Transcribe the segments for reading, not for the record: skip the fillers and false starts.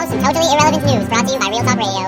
some totally irrelevant news brought to you by Real Talk Radio.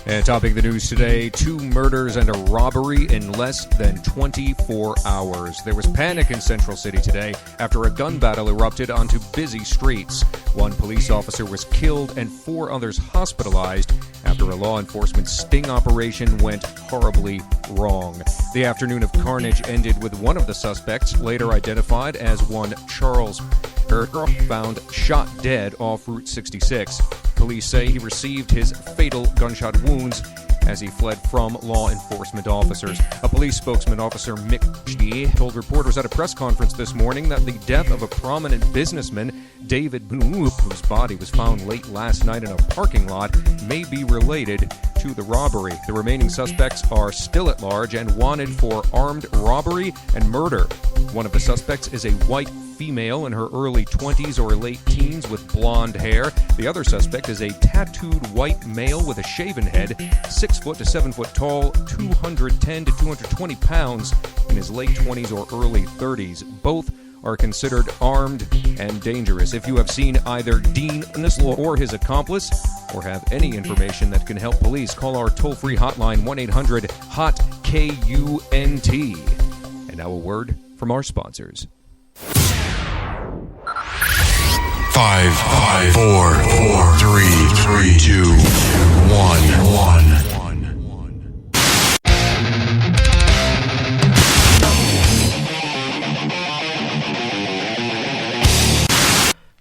And topping the news today, 2 murders and a robbery in less than 24 hours. There was panic in Central City today after a gun battle erupted onto busy streets. 1 police officer was killed and 4 others hospitalized after a law enforcement sting operation went horribly wrong. The afternoon of carnage ended with one of the suspects, later identified as one Charles Erker, found shot dead off Route 66. Police say he received his fatal gunshot wounds as he fled from law enforcement officers. A police spokesman, Officer Mick Chier, told reporters at a press conference this morning that the death of a prominent businessman, David Bloop, whose body was found late last night in a parking lot, may be related to the robbery. The remaining suspects are still at large and wanted for armed robbery and murder. One of the suspects is a white female in her early 20s or late teens with blonde hair. The other suspect is a tattooed white male with a shaven head, 6 foot to 7 foot tall, 210 to 220 pounds, in his late 20s or early 30s. Both are considered armed and dangerous. If you have seen either Dean Nislow or his accomplice, or have any information that can help police, call our toll-free hotline 1-800-HOT-KUNT. And now a word from our sponsors. 5, 4, 3, 2, 1.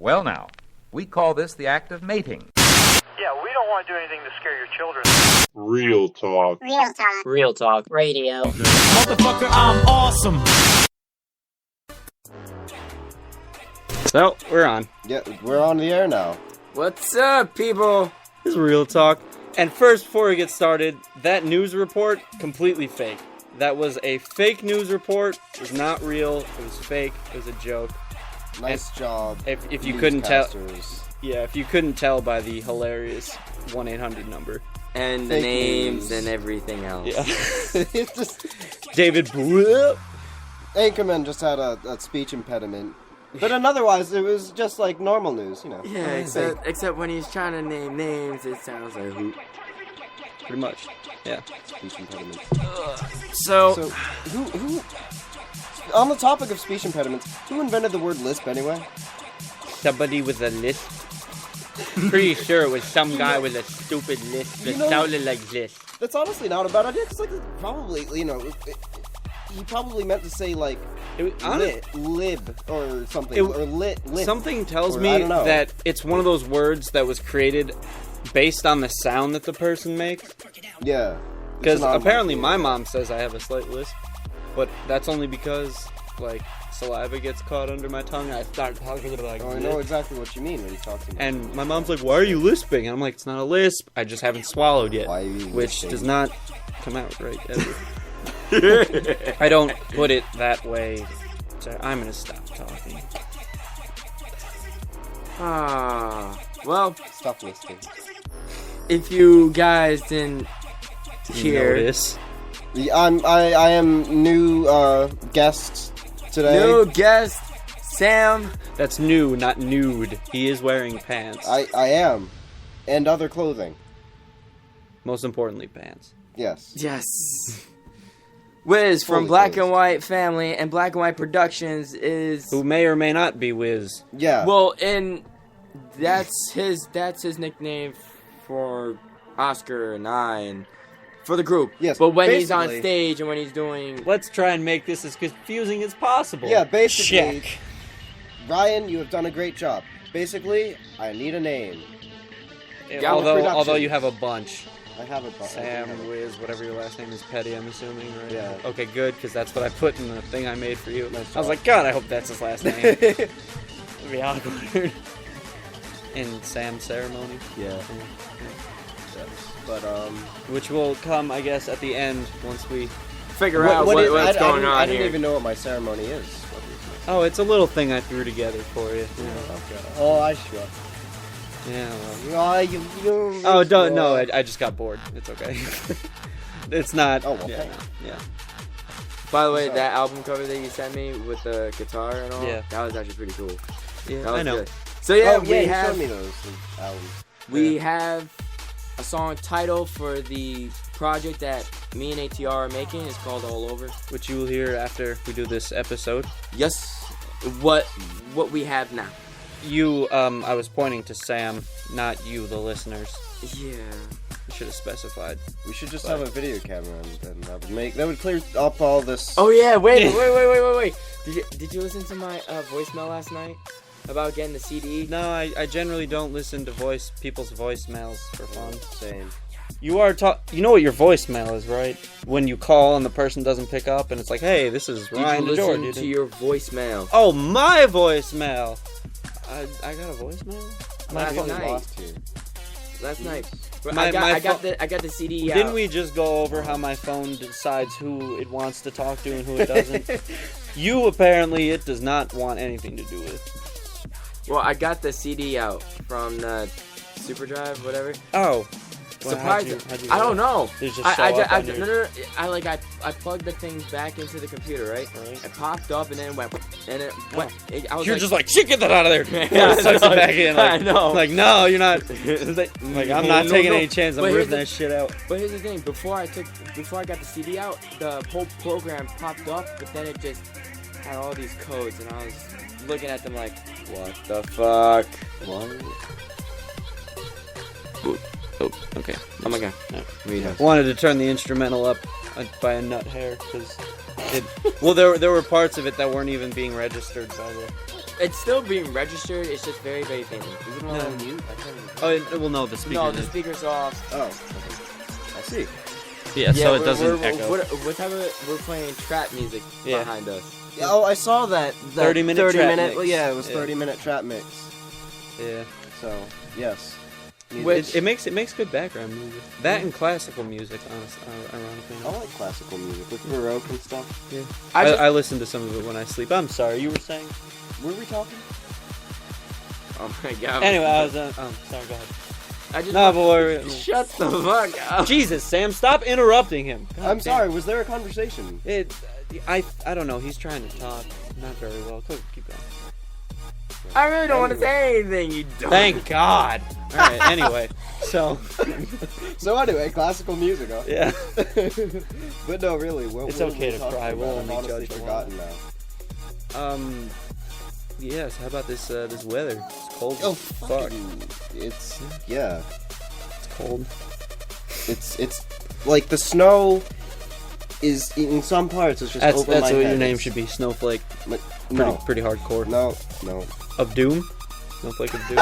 Well now, we call this the act of mating. Yeah, we don't want to do anything to scare your children. Real talk. Real Talk. Real Talk Radio. Motherfucker, I'm awesome. So, we're on. Yeah, we're on the air now. What's up, people? This is Real Talk. And first, before we get started, that news report, completely fake. That was a fake news report. It was not real. It was fake. It was a joke. Nice job. If you couldn't tell, yeah, if you couldn't tell by the hilarious 1-800 number and the fake names news. and everything else. Yeah. It's just David Anchorman just had a speech impediment, but otherwise it was just like normal news, you know. Yeah, except when he's trying to name names, it sounds like hoot. Pretty much. Yeah. Speech impediment. So who? On the topic of speech impediments, who invented the word lisp anyway? Somebody with a lisp. Pretty sure it was some guy with a stupid lisp that sounded like this. That's honestly not a bad idea, because like, probably, you know, he probably meant to say like lib or something, or lit. Something tells or, me I don't know. that it's one of those words that was created based on the sound that the person makes. Yeah. Because apparently my mom says I have a slight lisp, but that's only because, like, saliva gets caught under my tongue and I start talking like I know exactly what you mean when you talk to me. And my mom's like, why are you lisping? And I'm like, it's not a lisp, I just haven't swallowed yet. Why are you which lisping? does not come out right ever. I don't put it that way. So I'm gonna stop talking. Well, Stop listening. if you guys didn't hear, Notice. I am new guest today. new guest, Sam. That's new, not nude. He is wearing pants. I am, and other clothing. Most importantly, pants. Yes. Yes. Wiz from Fully Black clothed. and White Family and Black and White Productions is Who may or may not be Wiz. Yeah. well, and that's his nickname for Oscar and I and for the group. Yes, but when he's on basically- stage and when he's doing Let's try and make this as confusing as possible. Yeah, basically. Check. Ryan, you have done a great job. Basically, I need a name. Yeah, although production. you have a bunch. I have a bunch. Sam, Wiz, whatever your last name is, Petty, I'm assuming, right? Yeah. Okay, good, because that's what I put in the thing I made for you. Nice I was job. like, God, I hope that's his last name. It'd be awkward. In Sam's ceremony. Yeah. But Which will come, I guess, at the end once we... figure out what's going on I didn't here. even know what my ceremony is. Oh, it's a little thing I threw together for you. Oh, I sure. Yeah, well... You Oh, don't, no, I just got bored. It's okay. It's not... Oh, well, yeah, thanks. yeah. By the way, that album cover that you sent me with the guitar and all, Yeah. that was actually pretty cool. Yeah, That was I know. good. So yeah, you showed me those albums. We have a song title for the project that me and ATR are making. It's called All Over. Which you will hear after we do this episode. Yes, what we have now. You, I was pointing to Sam, not you, the listeners. Yeah. You should have specified. We should just have a video camera, and that would clear up all this. Oh yeah, wait. Did you listen to my voicemail last night about getting the CD? No, I generally don't listen to people's voicemails for fun. Same. You know what your voicemail is, right? When you call and the person doesn't pick up, and it's like, hey, this is Ryan Did you DeJour. listen to your voicemail? Oh, my voicemail. I got a voicemail. Last phone is night. lost here. Last night. My I got the CD. Didn't out. we just go over how my phone decides who it wants to talk to and who it doesn't? You apparently it does not want anything to do with. Well, I got the CD out from the Super Drive, whatever. Oh. Surprising. How'd you I don't know. Did it just show up on your... No. I plugged the thing back into the computer, right? It popped up and then went, and it went. I was You're like, just like, shit, get that out of there. Yeah, Sucks it back in. Like, I know. Like, no, you're not. Like, I'm not taking any chance. I'm But here's ripping that shit out. But here's the thing: before I got the CD out, the whole program popped up, but then it just had all these codes, and I was looking at them like, what the fuck? What? Oh, okay. Oh my god. No, Wanted to turn the instrumental up by a nut hair because well, there were parts of it that weren't even being registered by the. It's still being registered. It's just very, very faint. Is it on mute? Well, no, the speaker. No, the speaker's off. Oh, okay. I see. Yeah, so it doesn't echo. What type of? We're playing trap music behind us. Oh, I saw that. 30-minute trap mix. Well, yeah, it was Yeah. 30-minute trap mix. Yeah. So yes. Which it makes good background music. That and classical music, honestly, ironically. I like classical music with Baroque and stuff. Yeah. I listen to some of it when I sleep. I'm sorry, you were saying? Were we talking? Oh my god. Anyway, I was. Sorry, go ahead. Shut the fuck up. Jesus, Sam, stop interrupting him. I'm sorry. Was there a conversation? I don't know. He's trying to talk. Not very well. Keep going. I really don't want to say anything. You don't. Thank God. All right. Anyway, so anyway, classical music, huh? Yeah. But no, really, what It's were okay we to talking cry. about? We'll I've only honestly judge a forgotten now. Yes. How about this weather? It's cold. Oh, as fuck. It's It's cold. It's like the snow is in some parts. It's just over my That's what head. your name should be. Snowflake. No. Pretty hardcore. No. Of Doom. Snowflake of Doom.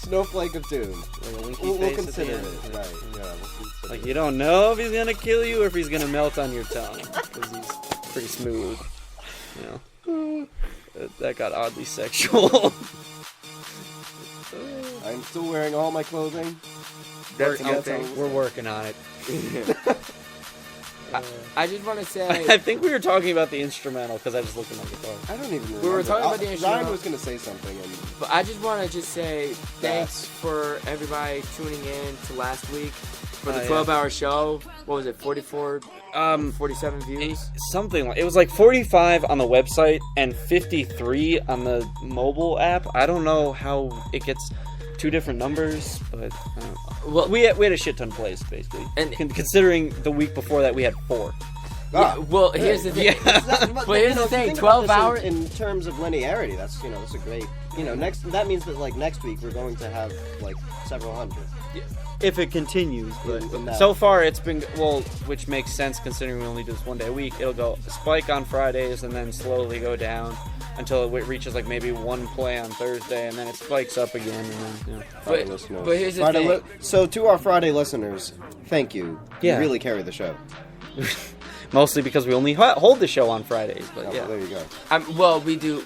Snowflake of Doom. Like a winky We'll face at the consider end. it. Right. Yeah. We'll consider Like you don't know if he's gonna kill you or if he's gonna melt on your tongue because he's pretty smooth. You know. That got oddly sexual. I'm still wearing all my clothing. We're working on it. I just want to say. I think we were talking about the instrumental because I just looked at my guitar. I don't even remember. We were talking about the instrumental. Ryan was going to say something. But I just want to say thanks for everybody tuning in to last week for the 12-hour show. What was it? 47 views. Something like it was like 45 on the website and 53 on the mobile app. I don't know how it gets two different numbers, but well, we had a shit ton of plays basically, and considering the week before that we had 4. Yeah, well, here's the thing. But here's the thing: 12 hours in terms of linearity. That's that's a great. That means that like next week we're going to have like several hundred. If it continues, but so far it's been which makes sense considering we only do this one day a week. It'll go spike on Fridays and then slowly go down until it reaches like maybe one play on Thursday and then it spikes up again. And then, but here's the thing. So to our Friday listeners, thank you. Yeah. You really carry the show. Mostly because we only hold the show on Fridays, but yeah. Well, there you go. We do.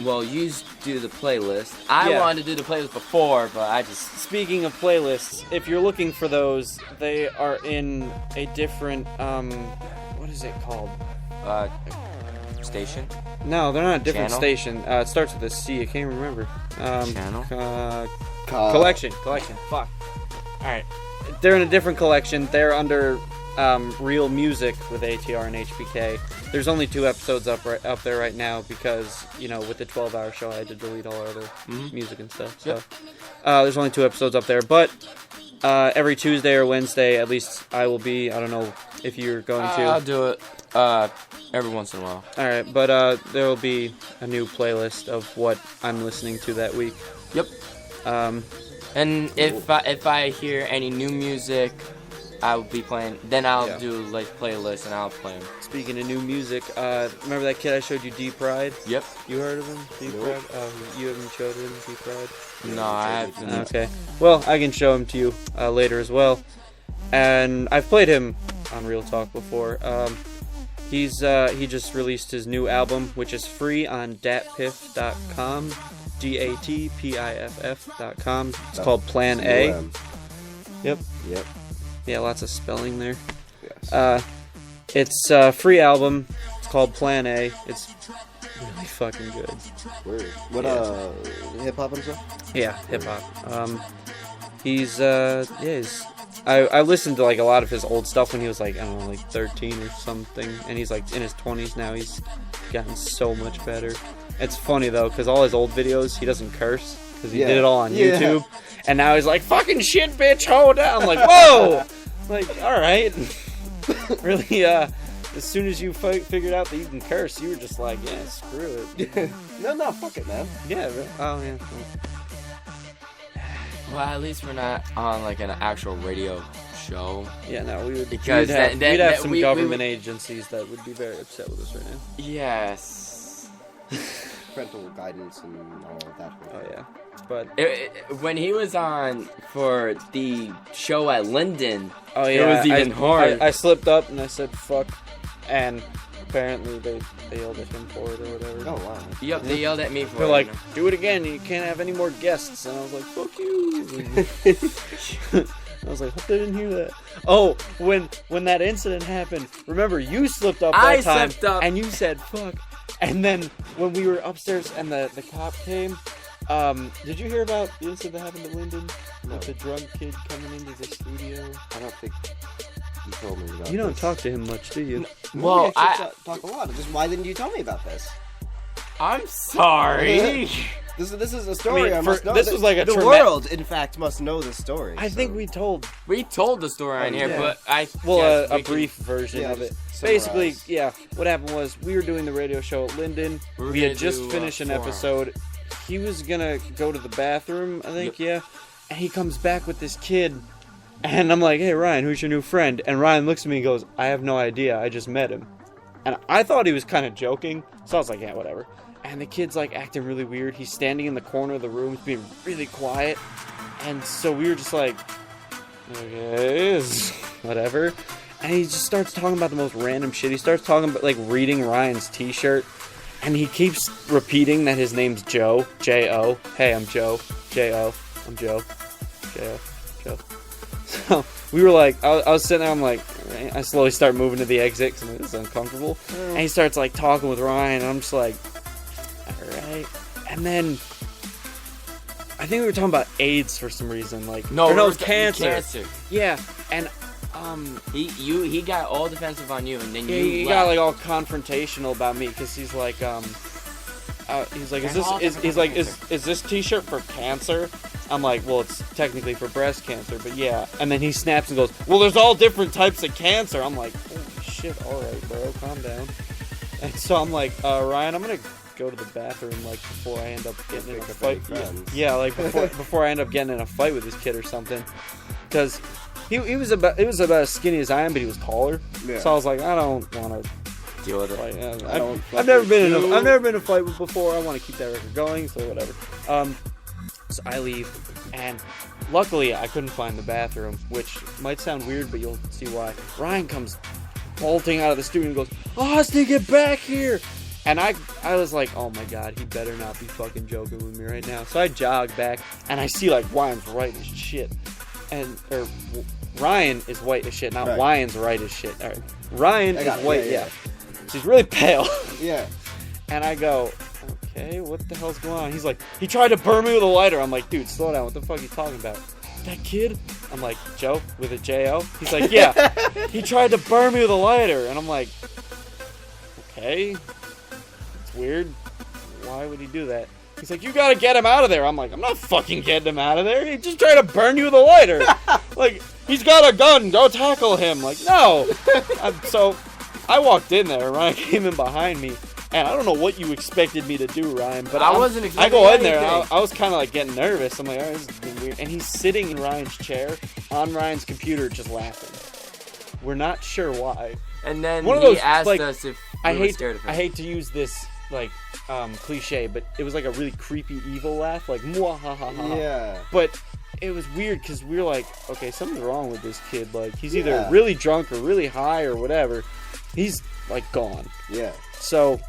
Well, you do the playlist. I wanted to do the playlist before, but I just. Speaking of playlists, if you're looking for those, they are in a different. What is it called? Station. No, they're not a different Channel? station. It starts with a C. I can't remember. Channel. Collection. Fuck. All right. They're in a different collection. They're under Real Music with ATR and HBK. There's only 2 episodes up there right now because, with the 12-hour show, I had to delete all our other music and stuff. So there's only 2 episodes up there. But every Tuesday or Wednesday, at least I will be. I don't know if you're going to. I'll do it every once in a while. All right, but there will be a new playlist of what I'm listening to that week. Yep. And if I hear any new music, I will be playing. Then I'll do playlists and I'll play them. Speaking of new music, remember that kid I showed you, Deep Ride? Yep. You heard of him, Deep Ride? You haven't showed him Deep Ride? No, I haven't. Okay. Well, I can show him to you later as well. And I've played him on Real Talk before. He just released his new album, which is free on datpiff.com. DATPIFF.com. It's called Plan A. Yep. Yeah, lots of spelling there. Yes. It's a free album. It's called Plan A. It's really fucking good. Weird. What hip hop and stuff? Yeah, hip hop. I listened to a lot of his old stuff when he was 13 or something, and he's in his 20s now. He's gotten so much better. It's funny though, because all his old videos he doesn't curse because he did it all on YouTube, and now he's like, "Fucking shit, bitch, hold down." I'm like, whoa, all right, really. As soon as you figured out that you can curse, you were just like, yeah, screw it. No, fuck it, man. Yeah. Oh yeah. Well, at least we're not on an actual radio show. Yeah, no, we would. Because we'd have some government agencies that would be very upset with us right now. Yes. Parental guidance and all of that. Oh yeah, but when he was on for the show at Linden, it was even hard. I slipped up and I said fuck, and apparently they yelled at him for it or whatever. Oh wow. Yep, they yelled at me for it. They're like, do it again. You can't have any more guests. And I was like, fuck you. I was like, hope they didn't hear that. Oh, when that incident happened, remember you slipped up that time. Slipped up. And you said fuck. And then when we were upstairs and the cop came, did you hear about the incident that happened at Linden? No. With the drunk kid coming into the studio? I don't think you told me about You don't this. talk to him much, do you? Well, I talk a lot. Just why didn't you tell me about this? I'm sorry. This is a story I must know. This was like a the world, in fact, must know this story. I think we told the story on here, but a brief version of it. Basically, what happened was we were doing the radio show at Linden. We had just finished an episode. He was gonna go to the bathroom, I think, and he comes back with this kid, and I'm like, hey Ryan, who's your new friend? And Ryan looks at me and goes, I have no idea, I just met him. And I thought he was kind of joking, so I was like, yeah, whatever. And the kid's acting really weird. He's standing in the corner of the room, being really quiet. And so we were just like, okay, whatever. And he just starts talking about the most random shit. He starts talking about reading Ryan's t-shirt. And he keeps repeating that his name's Joe. J-O. Hey, I'm Joe. J-O. I'm Joe. J-O. Joe. So we were I was sitting there, I'm like, I slowly start moving to the exit because this is uncomfortable. And he starts talking with Ryan, and I'm just like, alright. And then I think we were talking about AIDS for some reason. No, cancer. Yeah, and he got all defensive on you, and then he got all confrontational about me because he's like, is this t-shirt for cancer? I'm like, well, it's technically for breast cancer, but yeah. And then he snaps and goes, well, there's all different types of cancer. I'm like, holy shit, alright, bro, calm down. And so I'm like, Ryan, I'm gonna go to the bathroom before I end up getting in a fight. Yeah, before I end up getting in a fight with this kid or something. Because he was about as skinny as I am, but he was taller. Yeah. So I was like, I don't want to deal with it. I've never been in a fight before. I want to keep that record going, so whatever. So I leave, and luckily I couldn't find the bathroom, which might sound weird, but you'll see why. Ryan comes bolting out of the studio and goes, Austin, get back here! And I was like, oh my god, he better not be fucking joking with me right now. So I jog back, and I see Ryan's white as shit. Ryan is white as shit, not right. Ryan's right as shit. All right. Ryan is white, yeah. So he's really pale. Yeah. And I go, okay, what the hell's going on? He's like, he tried to burn me with a lighter. I'm like, dude, slow down. What the fuck are you talking about? that kid? I'm like, Joe, with a J-O? He's like, yeah. He tried to burn me with a lighter. And I'm like, okay. It's weird. Why would he do that? He's like, you gotta get him out of there. I'm like, I'm not fucking getting him out of there. He just tried to burn you with a lighter. Like, he's got a gun. Go tackle him. Like, no. So I walked in there. Ryan came in behind me. And I don't know what you expected me to do, Ryan. But I wasn't expecting I go in there. anything. I was kind of like getting nervous. I'm like, all right, this is weird. And he's sitting in Ryan's chair on Ryan's computer just laughing. We're not sure why. And then One of he those, asked like, us if we were scared of him. I hate to use this, like, cliche, but it was like a really creepy evil laugh, like mwahaha. Yeah. But it was weird because we were like, okay, something's wrong with this kid. Like, he's either really drunk or really high or whatever. He's like gone. Yeah. So,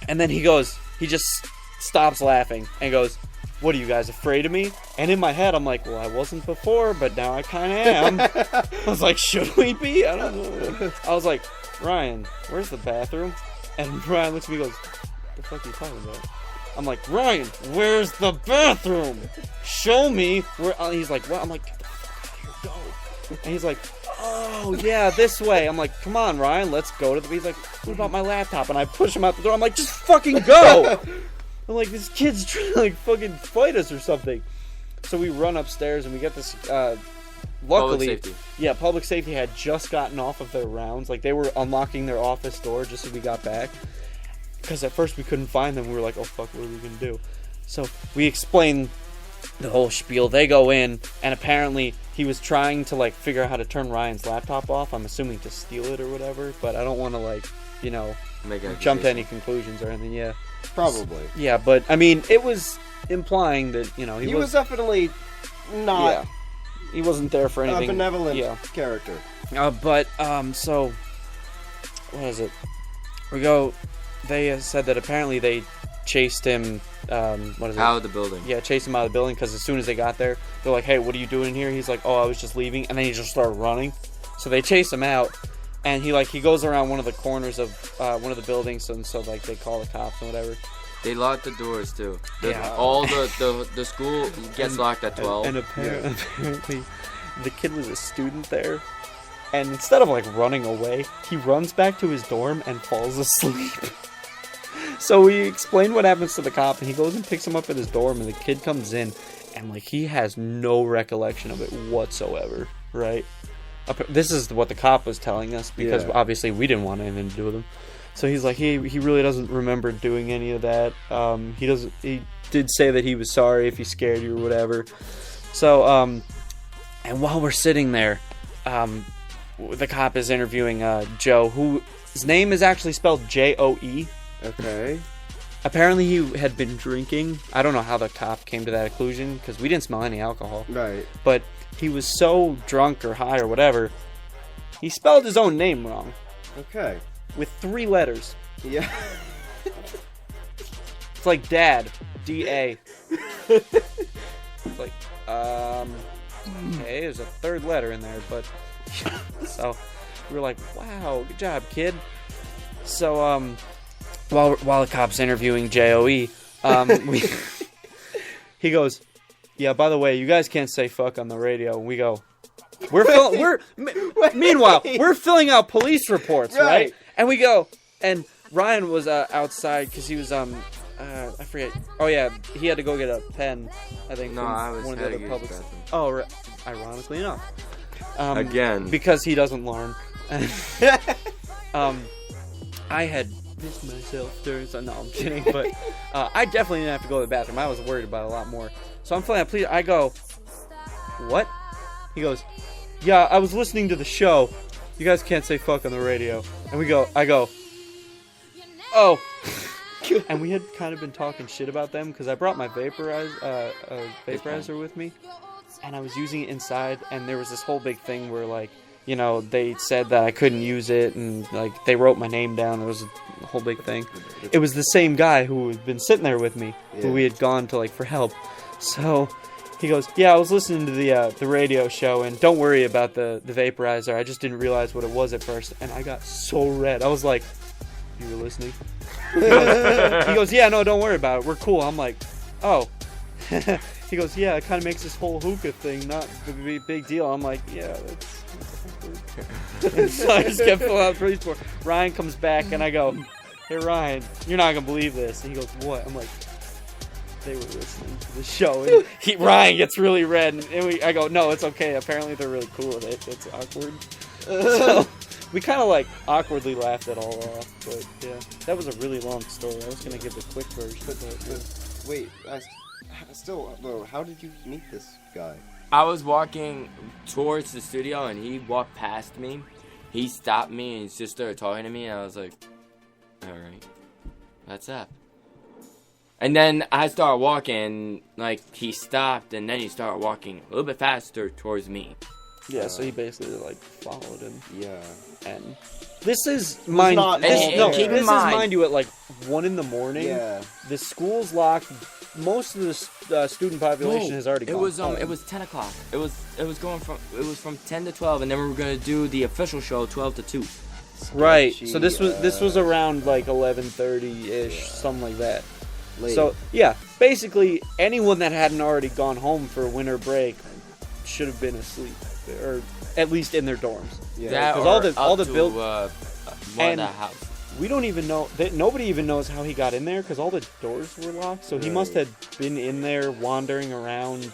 and then he just stops laughing and goes, "What are you guys afraid of me?" And in my head, I'm like, well, I wasn't before, but now I kind of am. I was like, should we be? I don't know. I was like, Ryan, where's the bathroom? And Ryan looks at me and goes, what the fuck are you talking about? I'm like, Ryan, where's the bathroom? Show me where. He's like, what? I'm like, get the fuck out of here, go. And he's like, oh, yeah, this way. I'm like, come on, Ryan, let's go to the... He's like, what about my laptop? And I push him out the door. I'm like, just fucking go. I'm like, this kid's trying to, like, fucking fight us or something. So we run upstairs and we get this, luckily... Public safety. Yeah, public safety had just gotten off of their rounds. Like, they were unlocking their office door just as we got back. Because at first we couldn't find them. We were like, oh, fuck, what are we going to do? So we explained the whole spiel. They go in, and apparently he was trying to, like, figure out how to turn Ryan's laptop off. I'm assuming to steal it or whatever. But I don't want to, like, you know, jump to any conclusions or anything. Yeah. Probably. Yeah, but, I mean, it was implying that, you know, he was definitely not... Yeah. He wasn't there for anything. A benevolent character. So, what is it? We go... They said that apparently they chased him, out of the building. Yeah, chased him out of the building because as soon as they got there, they're like, hey, what are you doing here? He's like, oh, I was just leaving. And then he just started running. So they chase him out, and he goes around one of the corners of one of the buildings, and so, like, they call the cops and whatever. They locked the doors, too. Yeah. All the school gets locked at 12. And apparently, the kid was a student there. And instead of, like, running away, he runs back to his dorm and falls asleep. So we explain what happens to the cop, and he goes and picks him up at his dorm, and the kid comes in, and, like, he has no recollection of it whatsoever, right? This is what the cop was telling us, because obviously we didn't want anything to do with him. So he's like, he really doesn't remember doing any of that. He did say that he was sorry if he scared you or whatever. So, and while we're sitting there, the cop is interviewing Joe, whose name is actually spelled Joe. Okay. Apparently he had been drinking. I don't know how the cop came to that conclusion, because we didn't smell any alcohol. Right. But he was so drunk or high or whatever, he spelled his own name wrong. Okay. With 3 letters. Yeah. It's like Dad. D-A. It's like, okay, there's a 3rd letter in there, but... So, we were like, wow, good job, kid. So, while the cop's interviewing Joe, he goes, yeah, by the way, you guys can't say fuck on the radio. And we go, meanwhile, we're filling out police reports, right? And we go, and Ryan was outside because he was, I forget. Oh, yeah, he had to go get a pen, I think, No, I was one of the other public. Oh, ironically enough. Again. Because he doesn't learn. I had missed myself during... No, I'm kidding, but I definitely didn't have to go to the bathroom. I was worried about it a lot more. So I'm filling out, please. I go, what? He goes, yeah, I was listening to the show. You guys can't say fuck on the radio. And I go, oh. And we had kind of been talking shit about them because I brought my vaporizer with me. And I was using it inside, and there was this whole big thing where, like, you know, they said that I couldn't use it, and, like, they wrote my name down. There was a whole big thing. It was the same guy who had been sitting there with me, who we had gone to, like, for help. So he goes, yeah, I was listening to the radio show, and don't worry about the vaporizer. I just didn't realize what it was at first. And I got so red. I was like, you were listening? He goes, yeah, no, don't worry about it. We're cool. I'm like, oh. He goes, yeah, it kind of makes this whole hookah thing not a big deal. I'm like, yeah, that's... So I just kept filling out the police report. Ryan comes back, and I go, hey, Ryan, you're not going to believe this. And he goes, what? I'm like, they were listening to the show. And Ryan gets really red, and I go, no, it's okay. Apparently they're really cool with it. It's awkward. So we kind of like awkwardly laughed it all off. But yeah, that was a really long story. I was going to give the quick version. But wait, how did you meet this guy? I was walking towards the studio, and he walked past me. He stopped me, and he just started talking to me, and I was like, alright, what's up? And then I started walking, like, he stopped, and then he started walking a little bit faster towards me. Yeah, so he basically, like, followed him. Yeah. And this is, mind you, at, like, 1 in the morning. Yeah. The school's locked. Most of the student population has already gone home. It was 10 o'clock. It was from 10 to 12, and then we were going to do the official show 12 to 2. Right. So this was around, like, 11:30-ish, something like that. Late. So, yeah, basically, anyone that hadn't already gone home for winter break should have been asleep, or at least in their dorms. Yeah, because all the build one of the house. We don't even know that nobody even knows how he got in there because all the doors were locked. So he must have been in there wandering around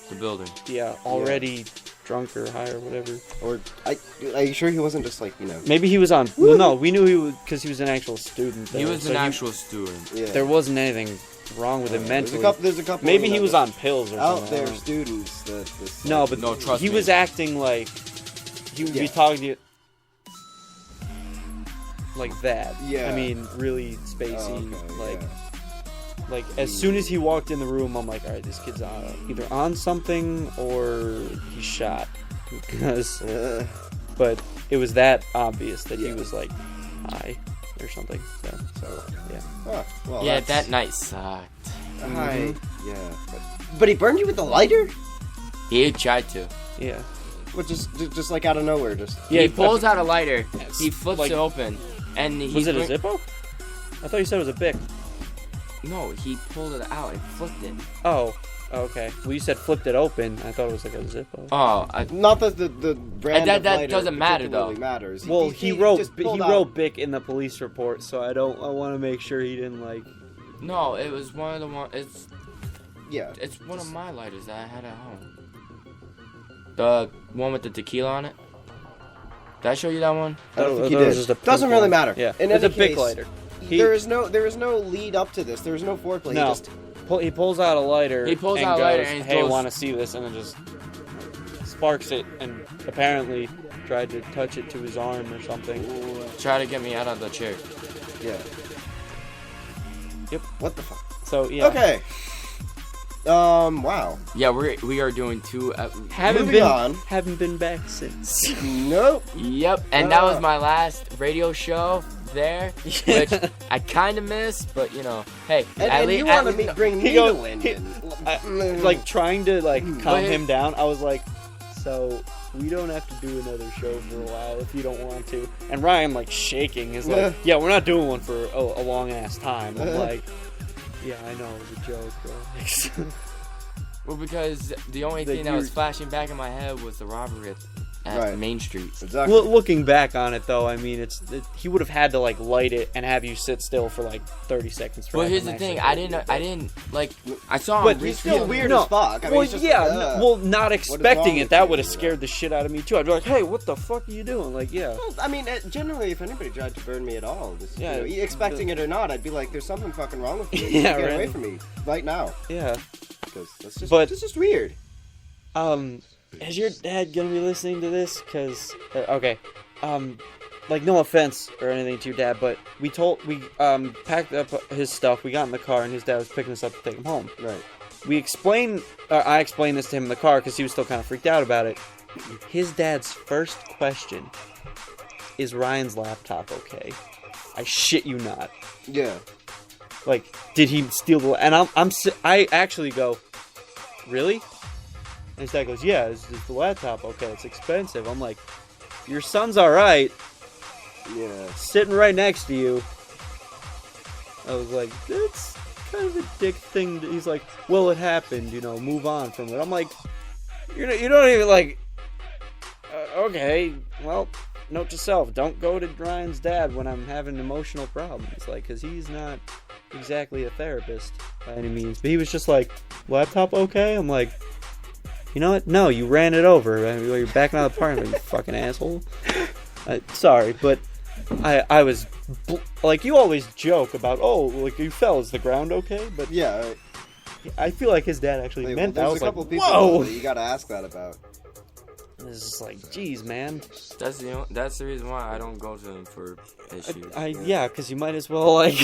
the building. Yeah, already drunk or high or whatever. Or are you sure he wasn't just like, you know? Maybe he was on. Well, no, we knew he was because he was an actual student. He was an actual student. Yeah. There wasn't anything wrong with him mentally. There's a couple. Maybe he was on pills or out something. there students that. No, but trust he me. was acting like he would be talking to you like that. Yeah. I mean, really spacey. Oh, okay, Like as soon as he walked in the room, I'm like, all right, this kid's either on something or he's shot. Because, but it was that obvious that he was like high or something. So yeah. Oh, well, yeah, that night sucked. Yeah. But he burned you with a lighter? He tried to. Yeah. But just like out of nowhere, just. Yeah, he pulls out a lighter. He flips it open, and was it a Zippo? I thought you said it was a Bic. No, he pulled it out and flipped it. Oh, okay. Well, you said flipped it open. I thought it was like a Zippo. Oh, not that the brand of lighter doesn't matter though. Matters. Well, he wrote Bic in the police report, so I want to make sure he didn't like. No, it was one of the one. It's one of my lighters that I had at home. The one with the tequila on it. Did I show you that one? I don't think he did. Doesn't really matter. Yeah, it's a Bic lighter. There is no lead up to this. There is no foreplay. No. He pulls out a lighter. He pulls and out a goes, lighter and hey, want to see this? And then just sparks it, and apparently tried to touch it to his arm or something. Try to get me out of the chair. Yeah. Yep. What the fuck? So yeah. Okay. Wow. Yeah, we are doing 2. Haven't been back since. Nope. Yep. And that was my last radio show there, which I kind of missed, but you know, hey. And you want to bring me to Linden. Like trying to calm him down. I was like, so we don't have to do another show for a while if you don't want to. And Ryan shaking is like, yeah, we're not doing one for a long ass time. I'm like. Yeah, I know, it was a joke, bro. Well, because the only thing that was flashing back in my head was the robbery at Main Street. Exactly. Well, looking back on it, though, I mean, he would have had to light it and have you sit still for 30 seconds. Well, here's the thing: I didn't I saw him. But he's still weird as fuck. I mean, not expecting it, that would have scared the shit out of me too. I'd be like, hey, what the fuck are you doing? Well, I mean, generally, if anybody tried to burn me at all, expecting it or not, I'd be like, there's something fucking wrong with you. Get away from me right now. Yeah. Because that's just weird. Is your dad gonna be listening to this? Cause okay, no offense or anything to your dad, but we packed up his stuff. We got in the car, and his dad was picking us up to take him home. Right. I explained this to him in the car because he was still kind of freaked out about it. His dad's first question is, "Ryan's laptop okay?" I shit you not. Yeah. Did he steal the? And I actually go, really? And his dad goes, yeah, is the laptop okay? It's expensive. I'm like, your son's alright. Yeah. Sitting right next to you. I was like, kind of a dick thing. He's like, well, it happened, move on from it. I'm like, you don't even like, okay, well, note to self, don't go to Ryan's dad when I'm having emotional problems, like, because he's not exactly a therapist by any means. But he was just like, laptop okay? I'm like, you know what? No, you ran it over. You're backing out of the parking lot, you fucking asshole. Sorry, but I was, like, you always joke about, like, you fell, is the ground okay? But yeah, right. I feel like his dad actually meant that. There's I was a couple like, people whoa! that you gotta ask that about. It's just like, geez, man. That's the reason why I don't go to him for issues. Yeah, because you might as well, like,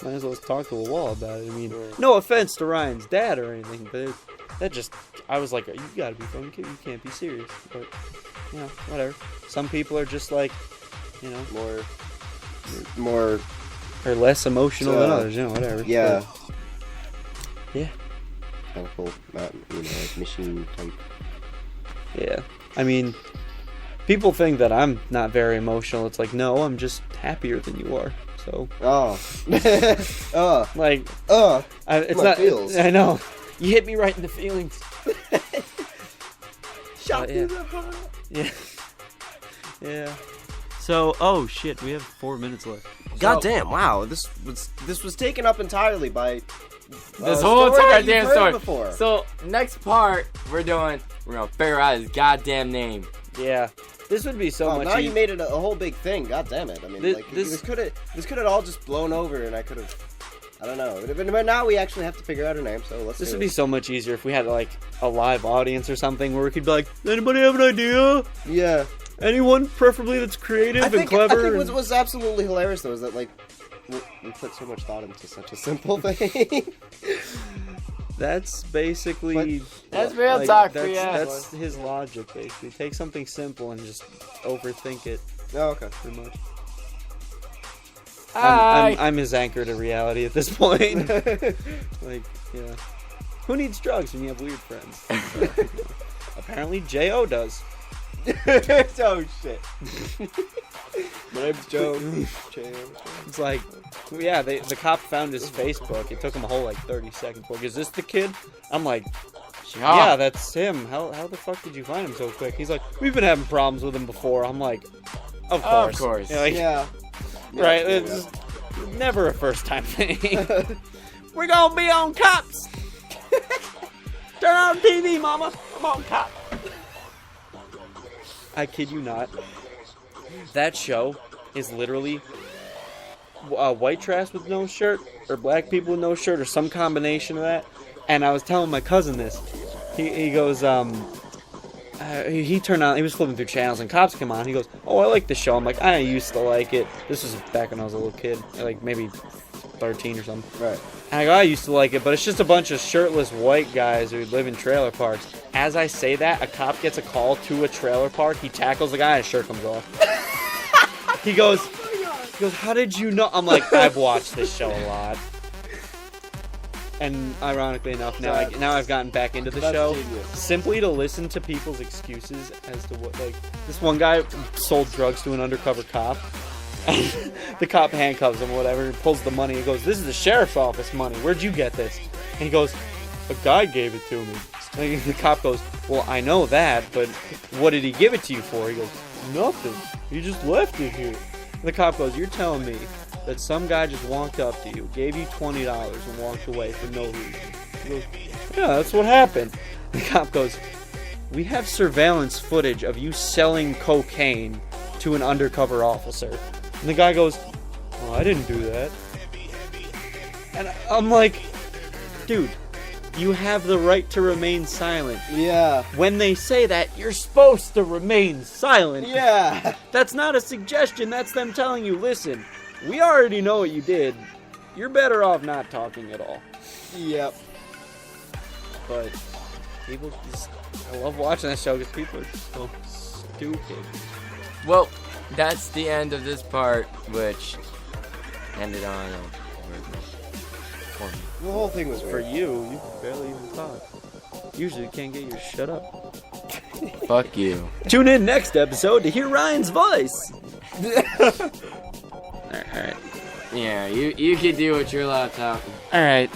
might as well talk to a wall about it. I mean, no offense to Ryan's dad or anything, but I was like, you gotta be fucking kidding, you can't be serious. But, whatever. Some people are just like, more or less emotional than others, whatever. Yeah. But, yeah. Kind of cool, not, like machine type. Yeah. I mean, people think that I'm not very emotional. It's like, no, I'm just happier than you are. So. Oh. Like. It's not. Feels. I know. You hit me right in the feelings. Shot through the heart. Yeah. Yeah. So, oh shit, we have 4 minutes left. God damn! Wow, this was taken up entirely by this whole entire damn story. Before. So next part, we're gonna figure out his goddamn name. Yeah, this would be so much. Now you made it a whole big thing. God damn it! I mean, this could have all just blown over, and I could have. I don't know. But now we actually have to figure out a name. So let's. This would be so much easier if we had like a live audience or something where we could be like, anybody have an idea? Yeah. Anyone, preferably that's creative and clever. I think what's absolutely hilarious though is that like we put so much thought into such a simple thing. That's basically that's real talk for you. That's his logic basically. Take something simple and just overthink it. Oh, okay. Pretty much. I'm his anchor to reality at this point. Like, yeah. Who needs drugs when you have weird friends? Apparently J.O. does. Oh shit. My name's Joe. It's like, yeah, the cop found his Facebook. It took him a whole like 30 seconds. Like, is this the kid? I'm like, yeah, that's him. How the fuck did you find him so quick? He's like, we've been having problems with him before. I'm like, of course. Of course. Like, yeah. Right. It's never a first time thing. We're gonna be on Cops. Turn on TV, mama. I'm on Cops. I kid you not. That show is literally white trash with no shirt, or black people with no shirt, or some combination of that. And I was telling my cousin this. He goes, he turned on, he was flipping through channels, and Cops came on. He goes, oh, I like the show. I'm like, I used to like it. This was back when I was a little kid, like maybe 13 or something. Right. And I go, I used to like it, but it's just a bunch of shirtless white guys who live in trailer parks. As I say that, a cop gets a call to a trailer park. He tackles the guy, and his shirt comes off. He goes, how did you know? I'm like, I've watched this show a lot. And ironically enough, now I've gotten back into the show simply to listen to people's excuses as to what, like, this one guy sold drugs to an undercover cop. And the cop handcuffs him or whatever, and pulls the money and goes, this is the sheriff's office money. Where'd you get this? And he goes, a guy gave it to me. And the cop goes, well, I know that, but what did he give it to you for? He goes, nothing. He just left it here. And the cop goes, you're telling me that some guy just walked up to you, gave you $20 and walked away for no reason? He goes, yeah, that's what happened. The cop goes, we have surveillance footage of you selling cocaine to an undercover officer. And the guy goes, oh, I didn't do that. And I'm like, dude, you have the right to remain silent. Yeah. When they say that, you're supposed to remain silent. Yeah. That's not a suggestion. That's them telling you, listen, we already know what you did. You're better off not talking at all. Yep. But people just, I love watching that show because people are so stupid. Well, that's the end of this part, which ended on a for me. The whole thing was for you. You barely even talk. Usually you can't get your shut up. Fuck you. Tune in next episode to hear Ryan's voice. All right. Yeah, you can do with your laptop. All right.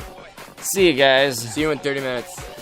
See you guys. See you in 30 minutes.